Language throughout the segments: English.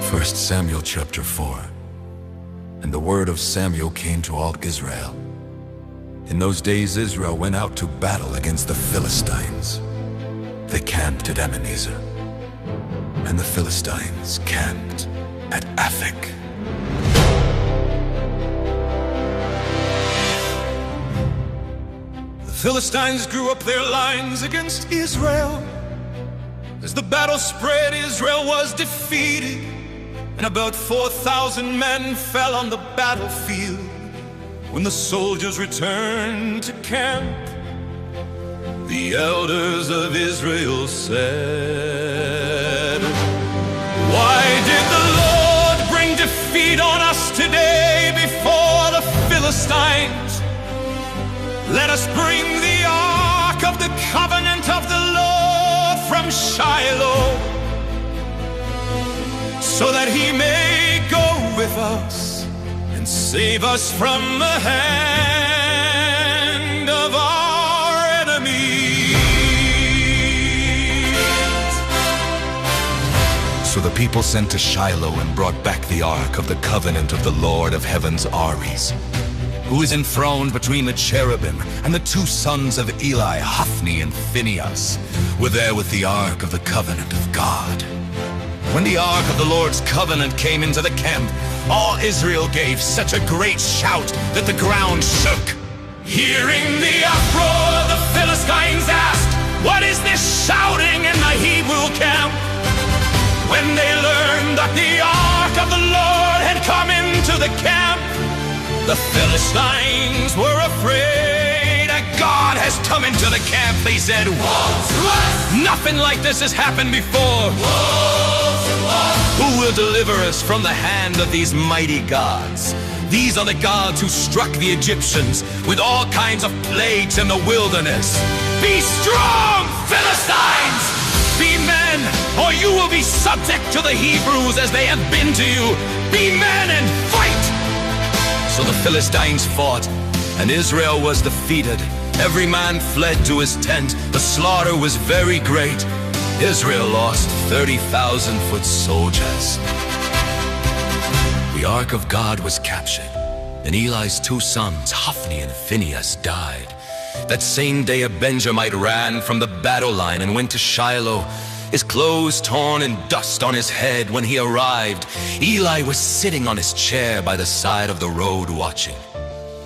First Samuel chapter 4. And the word of Samuel came to all Israel. In those days Israel went out to battle against the Philistines. They camped at Ebenezer, and the Philistines camped at Aphek. The Philistines grew up their lines against Israel. As the battle spread, Israel was defeated, and about 4,000 men fell on the battlefield. When the soldiers returned to camp, the elders of Israel said, "Why did the Lord bring defeat on us today before the Philistines? Let us bring the ark of the covenant of the Lord from Shiloh, so that he may go with us and save us from the hand of our enemies." So the people sent to Shiloh and brought back the ark of the covenant of the Lord of heaven's armies, who is enthroned between the cherubim, and the two sons of Eli, Hophni and Phinehas, were there with the ark of the covenant of God. When the ark of the Lord's covenant came into the camp, all Israel gave such a great shout that the ground shook. Hearing the uproar, the Philistines asked, "What is this shouting in the Hebrew camp?" When they learned that the ark of the Lord had come into the camp, the Philistines were afraid. "God has come into the camp," they said. "Woe to us! Nothing like this has happened before. Woe to us! Who will deliver us from the hand of these mighty gods? These are the gods who struck the Egyptians with all kinds of plagues in the wilderness. Be strong, Philistines! Be men, or you will be subject to the Hebrews as they have been to you. Be men and fight!" So the Philistines fought, and Israel was defeated. Every man fled to his tent. The slaughter was very great. Israel lost 30,000 foot soldiers. The ark of God was captured, and Eli's two sons, Hophni and Phinehas, died. That same day a Benjamite ran from the battle line and went to Shiloh, his clothes torn and dust on his head. When he arrived, Eli was sitting on his chair by the side of the road watching,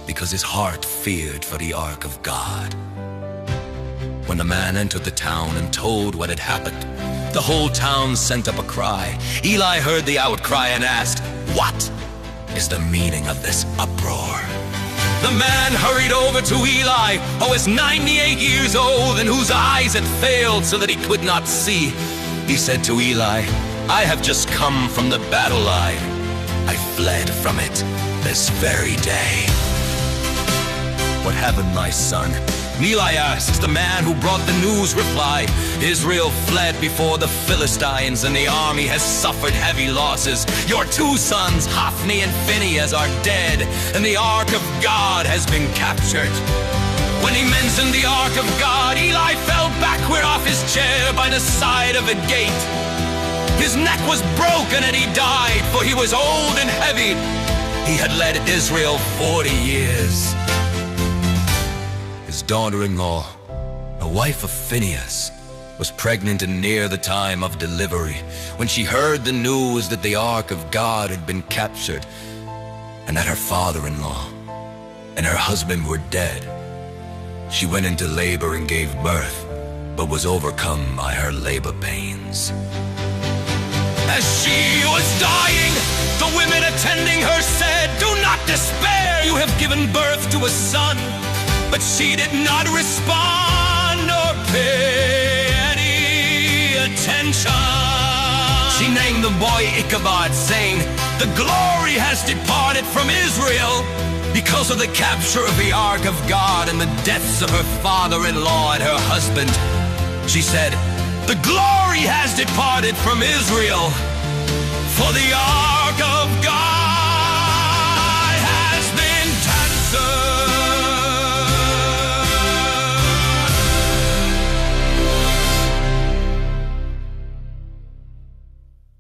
because his heart feared for the ark of God. When the man entered the town and told what had happened, the whole town sent up a cry. Eli heard the outcry and asked, "What is the meaning of this uproar?" The man hurried over to Eli, who was 98 years old and whose eyes had failed so that he could not see. He said to Eli, "I have just come from the battle line. I fled from it this very day." "What happened, my son?" Eli asked. The man who brought the news replied, "Israel fled before the Philistines, and the army has suffered heavy losses. Your two sons, Hophni and Phinehas, are dead, and the ark of God has been captured." When he mentioned the ark of God, Eli fell backward off his chair by the side of a gate. His neck was broken and he died, for he was old and heavy. He had led Israel 40 years. His daughter-in-law, the wife of Phinehas, was pregnant and near the time of delivery when she heard the news that the ark of God had been captured and that her father-in-law and her husband were dead. She went into labor and gave birth, but was overcome by her labor pains. As she was dying, the women attending her said, "Do not despair, you have given birth to a son." But she did not respond or pay any attention. She named the boy Ichabod, saying, "The glory has departed from Israel because of the capture of the ark of God and the deaths of her father-in-law and her husband." She said, "The glory has departed from Israel, for the ark of God